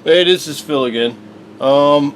Hey, this is Phil again. I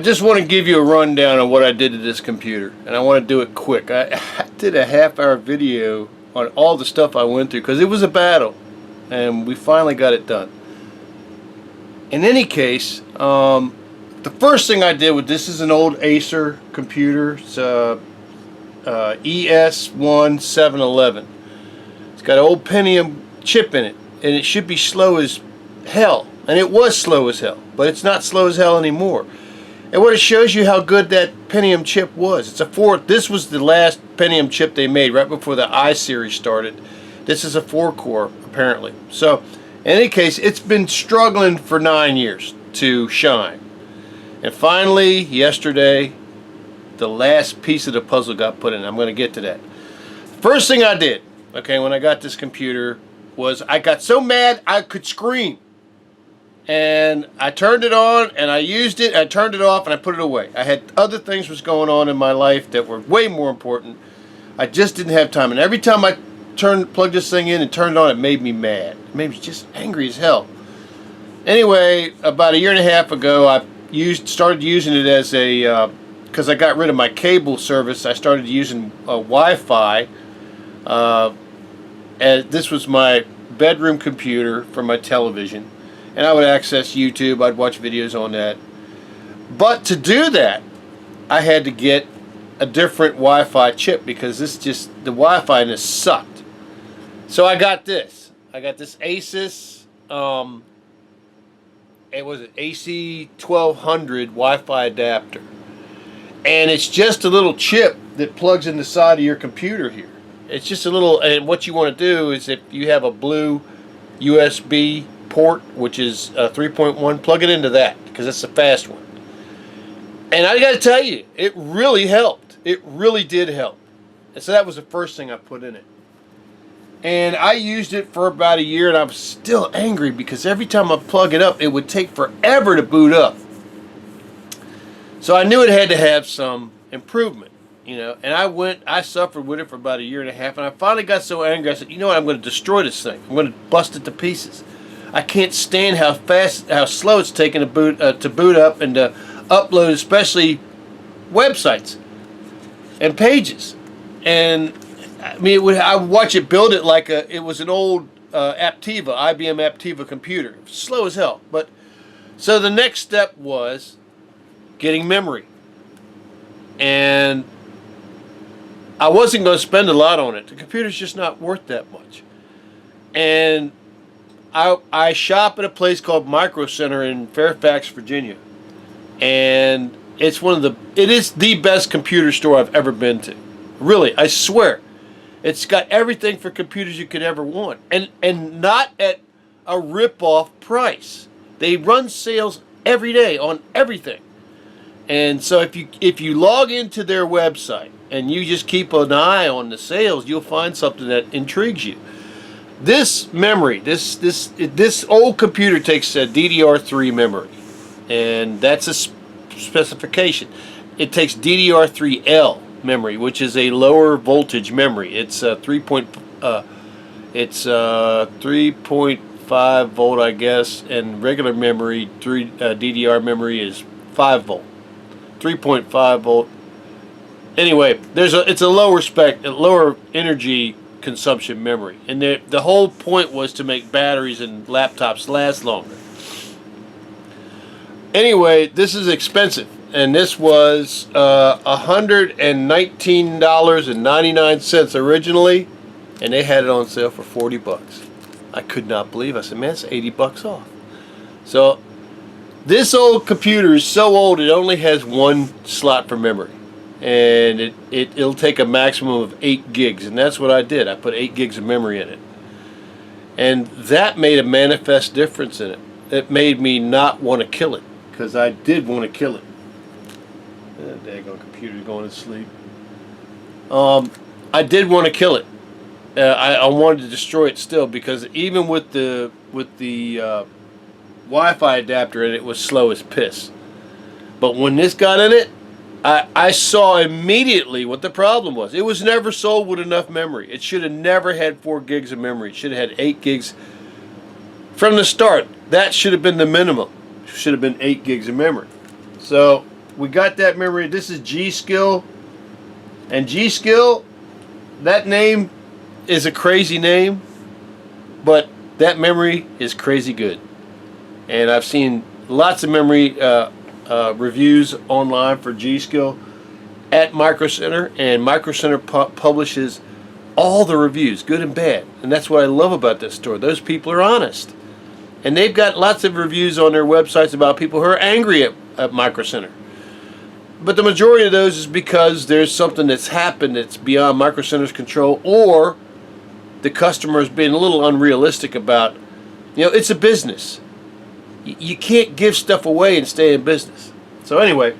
just want to give you a rundown of what I did to this computer, and I want to do it quick. I did a half-hour video on all the stuff I went through because it was a battle, and we finally got it done. In any case, the first thing I did with this is an old Acer computer. It's ES1711. It's got an old Pentium chip in it, and it should be slow as hell. And it was slow as hell, but it's not slow as hell anymore. And what it shows you how good that Pentium chip was. It's a 4. This was the last Pentium chip they made right before the I series started. This is a 4-core apparently. So in any case, it's been struggling for 9 years to shine. And finally, yesterday, the last piece of the puzzle got put in. I'm going to get to that. First thing I did, okay, when I got this computer, was I got so mad I could scream. And I turned it on and I used it, I turned it off and I put it away. I had other things was going on in my life that were way more important. I just didn't have time. And every time I plugged this thing in and turned it on, it made me mad. It made me just angry as hell. Anyway, about a year and a half ago, I started using it as a, because I got rid of my cable service, I started using Wi-Fi. And this was my bedroom computer for my television. And I would access YouTube, I'd watch videos on that. But to do that, I had to get a different Wi-Fi chip because the Wi-Fi in this sucked. So I got this. I got this Asus, it was an AC1200 Wi-Fi adapter. And it's just a little chip that plugs in the side of your computer here. It's just a little, and what you want to do is if you have a blue USB port, which is 3.1, plug it into that because it's the fast one. And I got to tell you, it really helped. It really did help. And so that was the first thing I put in it. And I used it for about a year, and I was still angry because every time I plug it up, it would take forever to boot up. So I knew it had to have some improvement, you know. And I suffered with it for about a year and a half, and I finally got so angry, I said, you know what, I'm going to destroy this thing. I'm going to bust it to pieces. I can't stand how slow it's taking to boot up and to upload, especially websites and pages. And I mean, I would watch it build it like it was an old Aptiva, IBM Aptiva computer. It was slow as hell. But so the next step was getting memory, and I wasn't going to spend a lot on it. The computer's just not worth that much. And I shop at a place called Microcenter in Fairfax, Virginia, and it is the best computer store I've ever been to. Really, I swear. It's got everything for computers you could ever want, and not at a rip-off price. They run sales every day on everything. And so if you log into their website and you just keep an eye on the sales, you'll find something that intrigues you. This memory, this old computer takes a DDR3 memory, and that's a specification. It takes DDR3L memory, which is a lower voltage memory. It's 3.5 volt, I guess, and regular memory, DDR memory is 5 volt, 3.5 volt. Anyway, it's a lower energy consumption memory, and the whole point was to make batteries and laptops last longer. Anyway, this is expensive, and this was $119.99 originally, and they had it on sale for 40 bucks. I could not believe it. I said, man, it's 80 bucks off. So this old computer is so old it only has one slot for memory. And it'll take a maximum of 8 gigs, and that's what I did. I put 8 gigs of memory in it, and that made a manifest difference in it. It made me not want to kill it, because I did want to kill it. That daggone computer's going to sleep. I did want to kill it. I wanted to destroy it still, because even with the Wi-Fi adapter in it, was slow as piss. But when this got in it, I saw immediately what the problem was. It was never sold with enough memory. It should have never had 4 gigs of memory. It should have had 8 gigs from the start. That should have been the minimum. It should have been 8 gigs of memory. So we got that memory. This is G-Skill. And G-Skill, that name is a crazy name, but that memory is crazy good. And I've seen lots of memory reviews online for G-Skill at Microcenter, and Microcenter publishes all the reviews, good and bad. And that's what I love about this store. Those people are honest. And they've got lots of reviews on their websites about people who are angry at Microcenter. But the majority of those is because there's something that's happened that's beyond Microcenter's control, or the customer is being a little unrealistic about, it's a business. You can't give stuff away and stay in business. So anyway,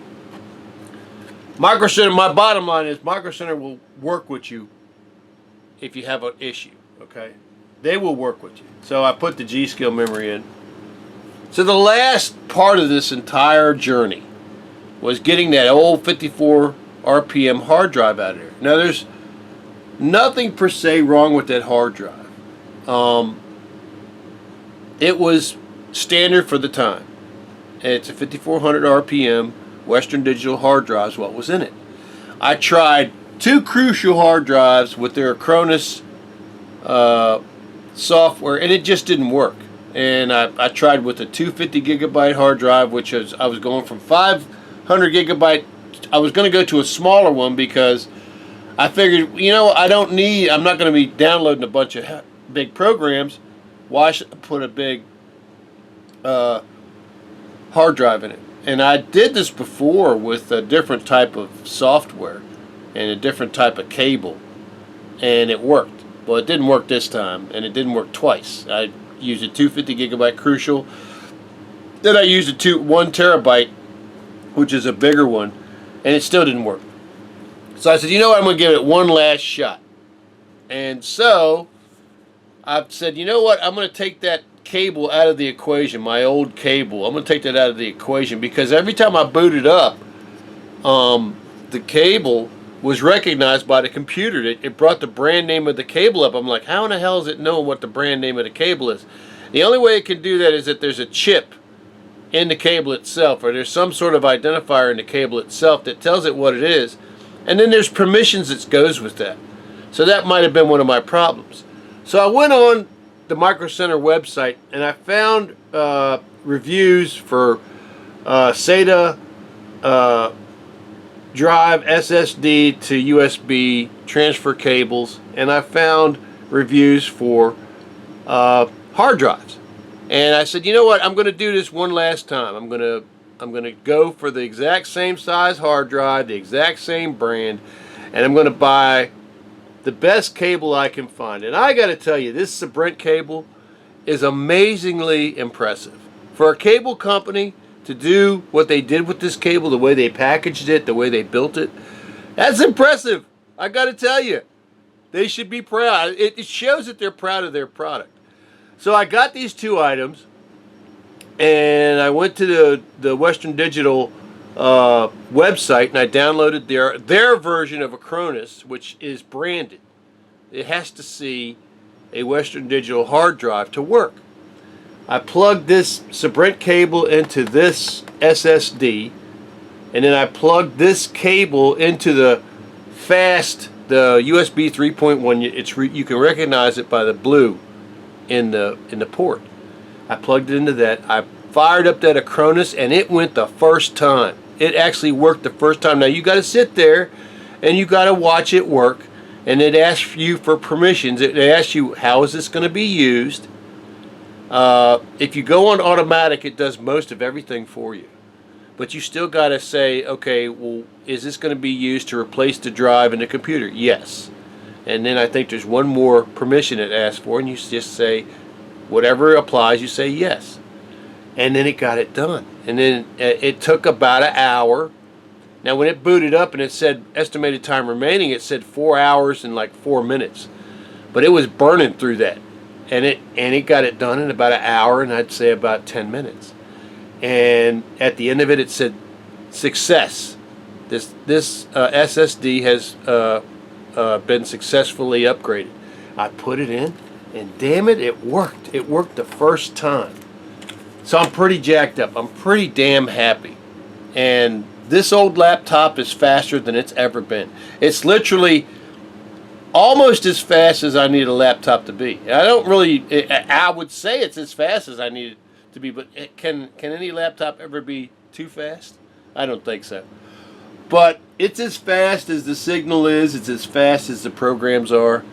Microcenter, my bottom line is Microcenter will work with you if you have an issue, okay? They will work with you. So I put the G-Skill memory in. So the last part of this entire journey was getting that old 54 RPM hard drive out of there. Now there's nothing per se wrong with that hard drive. It was standard for the time. It's a 5400 RPM Western Digital hard drive is what was in it. I tried 2 Crucial hard drives with their Acronis software, and it just didn't work. And I tried with a 250 gigabyte hard drive, which is, I was going from 500 gigabyte. I was going to go to a smaller one because I figured, I'm not going to be downloading a bunch of big programs. Why should I put a big hard drive in it? And I did this before with a different type of software and a different type of cable, and it worked. Well, it didn't work this time, and it didn't work twice. I used a 250 gigabyte Crucial, then I used a 1 terabyte, which is a bigger one, and it still didn't work. So I said, I'm going to give it one last shot. And so I said, I'm going to take that cable out of the equation, my old cable. I'm going to take that out of the equation because every time I booted up, the cable was recognized by the computer. It brought the brand name of the cable up. I'm like, how in the hell is it knowing what the brand name of the cable is? The only way it can do that is that there's a chip in the cable itself, or there's some sort of identifier in the cable itself that tells it what it is, and then there's permissions that goes with that. So that might have been one of my problems. So I went on the Microcenter website and I found reviews for SATA drive, SSD to USB transfer cables, and I found reviews for hard drives. And I said, I'm going to do this one last time. I'm going to go for the exact same size hard drive, the exact same brand, and I'm going to buy the best cable I can find. And I got to tell you, this Sprint cable is amazingly impressive. For a cable company to do what they did with this cable, the way they packaged it, the way they built it, that's impressive. I got to tell you, they should be proud. It shows that they're proud of their product. So I got these 2 items, and I went to the Western Digital website, and I downloaded their version of Acronis, which is branded. It has to see a Western Digital hard drive to work. I plugged this Sprint cable into this SSD, and then I plugged this cable into the USB 3.1. You can recognize it by the blue in the port. I plugged it into that. I fired up that Acronis, and it went the first time. It actually worked the first time. Now you got to sit there and you got to watch it work, and it asks you for permissions. It asks you, how is this going to be used? If you go on automatic, it does most of everything for you, but you still got to say, okay, well, is this going to be used to replace the drive in the computer? Yes. And then I think there's one more permission it asks for, and you just say whatever applies, you say yes. And then it got it done. And then it took about an hour. Now when it booted up and it said estimated time remaining, it said 4 hours and like 4 minutes. But it was burning through that. And it got it done in about an hour, and I'd say about 10 minutes. And at the end of it, it said success. This SSD has been successfully upgraded. I put it in, and damn it, it worked. It worked the first time. So I'm pretty jacked up. I'm pretty damn happy. And this old laptop is faster than it's ever been. It's literally almost as fast as I need a laptop to be. I don't really, I would say it's as fast as I need it to be, but can any laptop ever be too fast? I don't think so. But it's as fast as the signal is, it's as fast as the programs are,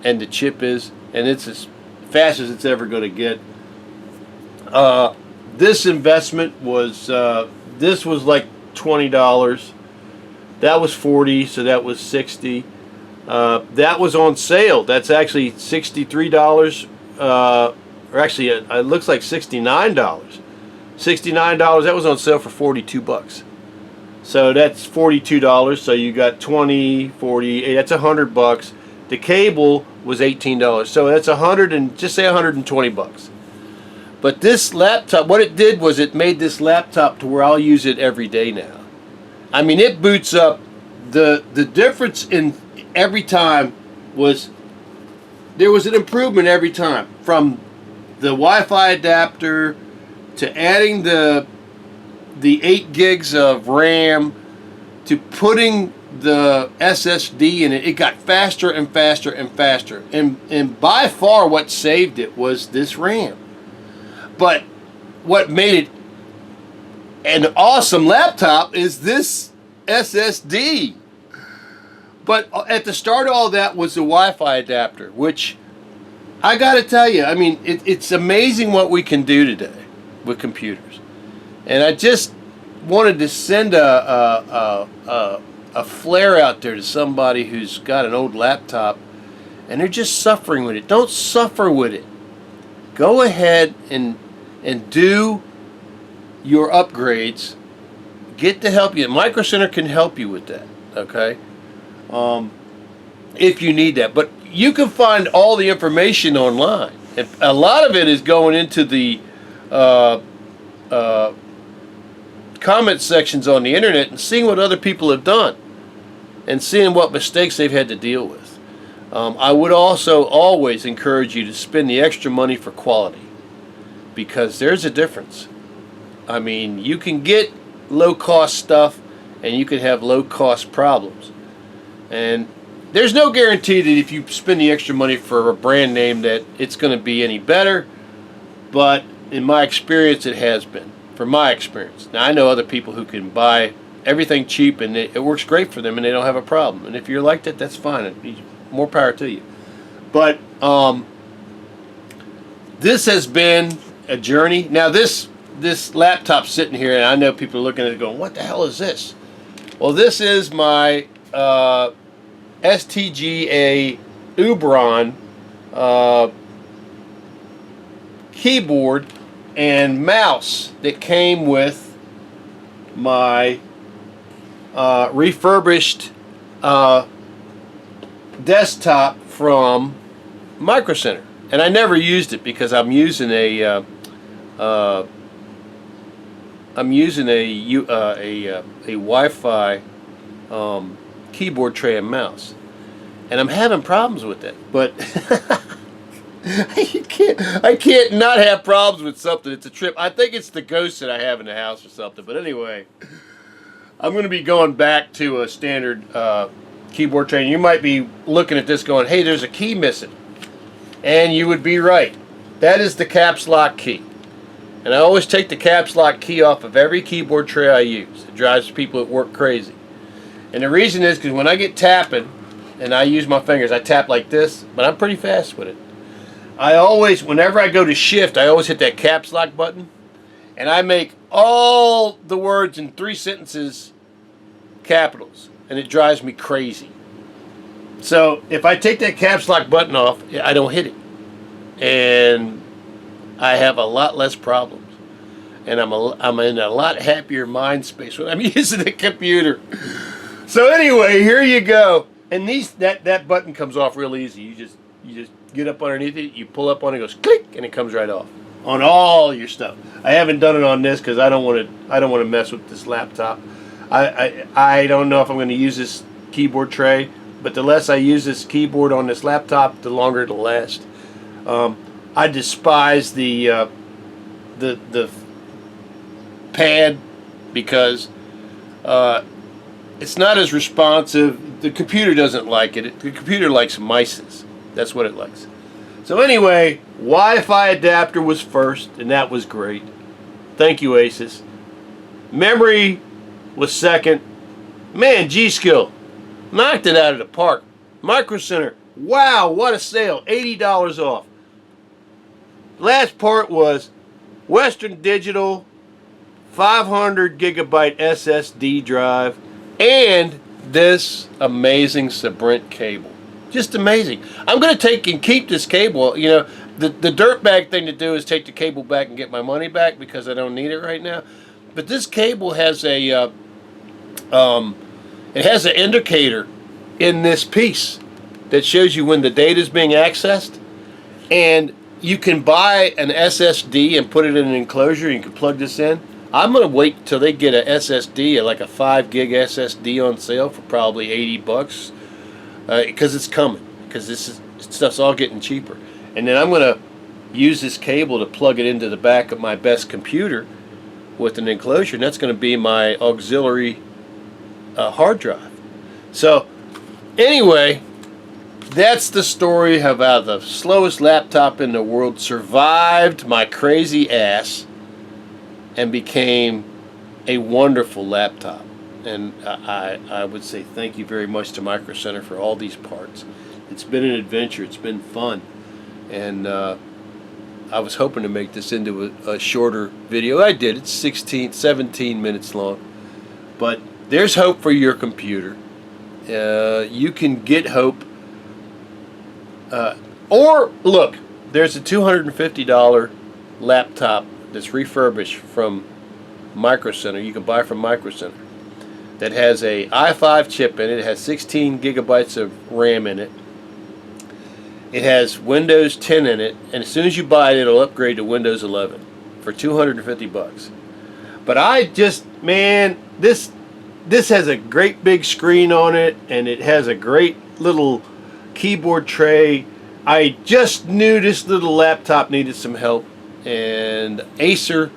and the chip is, and it's as fast as it's ever going to get. This investment was, this was like $20. That was $40, so that was $60. That was on sale. That's actually $63, or actually it looks like $69. $69. That was on sale for 42 bucks. So that's $42. So you got 20, 40. That's 100 bucks. The cable was $18. So that's just say 120 bucks. But this laptop, what it did was it made this laptop to where I'll use it every day now. I mean, it boots up. The difference in every time was there was an improvement every time, from the Wi-Fi adapter to adding the 8 gigs of RAM to putting the SSD in it. It got faster and faster and faster, and by far what saved it was this RAM. But what made it an awesome laptop is this SSD. But at the start of all that was the Wi-Fi adapter, which I got to tell you, I mean, it's amazing what we can do today with computers. And I just wanted to send a flare out there to somebody who's got an old laptop and they're just suffering with it. Don't suffer with it. Go ahead and do your upgrades. Get the help you. Microcenter can help you with that, okay? If you need that. But you can find all the information online. And a lot of it is going into the comment sections on the internet and seeing what other people have done and seeing what mistakes they've had to deal with. I would also always encourage you to spend the extra money for quality, because there's a difference. I mean, you can get low-cost stuff and you can have low-cost problems. And there's no guarantee that if you spend the extra money for a brand name that it's going to be any better, but in my experience it has been. For my experience. Now I know other people who can buy everything cheap and it works great for them and they don't have a problem. And if you're like that, that's fine. More power to you. But this has been a journey. Now this laptop sitting here, and I know people are looking at it going, what the hell is this? Well, this is my STGA Ubron keyboard and mouse that came with my refurbished desktop from Microcenter. And I never used it because I'm using a Wi-Fi keyboard tray and mouse, and I'm having problems with it. But I can't not have problems with something. It's a trip. I think it's the ghost that I have in the house or something. But anyway, I'm going to be going back to a standard keyboard tray. You might be looking at this going, hey, there's a key missing. And you would be right. That is the caps lock key. And I always take the caps lock key off of every keyboard tray I use. It drives people at work crazy. And the reason is because when I get tapping and I use my fingers, I tap like this, but I'm pretty fast with it. I always, whenever I go to shift, I always hit that caps lock button, and I make all the words in 3 sentences capitals, and it drives me crazy. So if I take that caps lock button off, I don't hit it, and I have a lot less problems, and I'm in a lot happier mind space when I'm using the computer. So anyway, here you go. And that button comes off real easy. You just get up underneath it, you pull up on it, it goes click, and it comes right off on all your stuff. I haven't done it on this because I don't want to mess with this laptop. I don't know if I'm going to use this keyboard tray, but the less I use this keyboard on this laptop, the longer it'll last. I despise the pad because it's not as responsive. The computer doesn't like it. The computer likes mices. That's what it likes. So anyway, Wi-Fi adapter was first, and that was great. Thank you, Asus. Memory was second. Man, G-Skill knocked it out of the park. Microcenter, wow, what a sale, $80 off. Last part was Western Digital 500 gigabyte SSD drive and this amazing Sabrent cable. Just amazing. I'm going to take and keep this cable. You know, the dirtbag thing to do is take the cable back and get my money back because I don't need it right now. But this cable has a it has an indicator in this piece that shows you when the data is being accessed, and you can buy an SSD and put it in an enclosure. You can plug this in. I'm going to wait till they get a SSD, like a 5 gig SSD on sale for probably $80 because it's coming, because this stuff's all getting cheaper. And then I'm going to use this cable to plug it into the back of my best computer with an enclosure, and that's going to be my auxiliary hard drive. So anyway, that's the story of how the slowest laptop in the world survived my crazy ass and became a wonderful laptop. And I would say thank you very much to Microcenter for all these parts. It's been an adventure. It's been fun. And I was hoping to make this into a shorter video. I did. It's 17 minutes long. But there's hope for your computer. You can get hope. Or, look, there's a $250 laptop that's refurbished from Microcenter. You can buy from Microcenter. That has a i5 chip in it. It has 16 gigabytes of RAM in it. It has Windows 10 in it, and as soon as you buy it, it'll upgrade to Windows 11 for $250. But I just, man, this has a great big screen on it, and it has a great little keyboard tray. I just knew this little laptop needed some help, and Acer,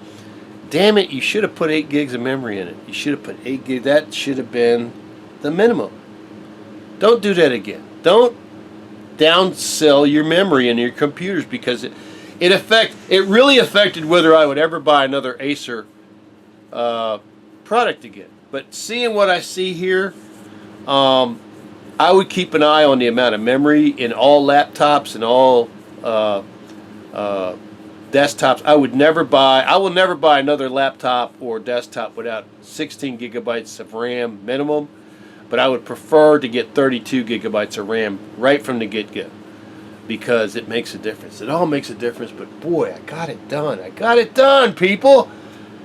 damn it, you should have put 8 gigs of memory in it. You should have put 8 gigs. That should have been the minimum. Don't do that again. Don't downsell your memory in your computers, because it really affected whether I would ever buy another Acer product again. But seeing what I see here, I would keep an eye on the amount of memory in all laptops and all desktops. I will never buy another laptop or desktop without 16 gigabytes of RAM minimum, but I would prefer to get 32 gigabytes of RAM right from the get-go, because it makes a difference. It all makes a difference, but boy, I got it done. I got it done, people.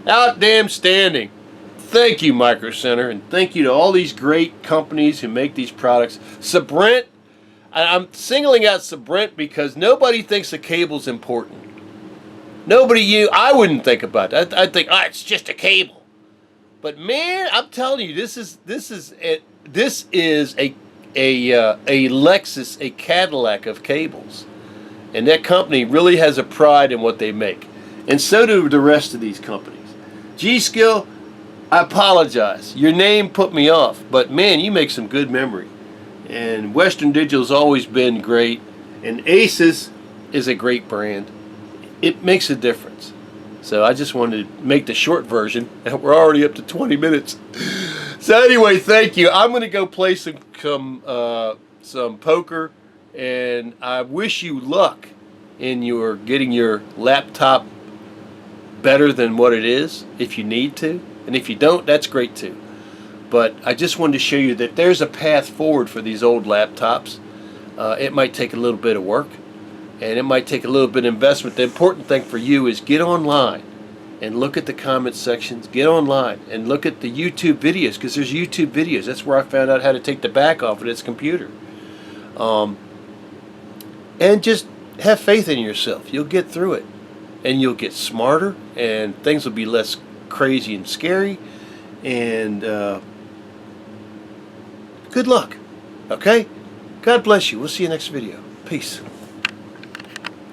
Out damn standing. Thank you, Microcenter, and thank you to all these great companies who make these products. Sabrent, I'm singling out Sabrent because nobody thinks the cable's important. I wouldn't think about that. I'd think, it's just a cable. But man, I'm telling you, this is a Lexus, a Cadillac of cables, and that company really has a pride in what they make, and so do the rest of these companies. G-Skill, I apologize. Your name put me off, but man, you make some good memory. And Western Digital's always been great, and Asus is a great brand. It makes a difference. So I just wanted to make the short version, and we're already up to 20 minutes. So anyway, thank you. I'm going to go play some poker, and I wish you luck in your getting your laptop better than what it is, if you need to. And if you don't, that's great too. But I just wanted to show you that there's a path forward for these old laptops. It might take a little bit of work, and it might take a little bit of investment. The important thing for you is get online and look at the comment sections. Get online and look at the YouTube videos, because there's YouTube videos. That's where I found out how to take the back off of this computer. And just have faith in yourself. You'll get through it, and you'll get smarter, and things will be less crazy and scary, And good luck. Okay? God bless you. We'll see you next video. Peace.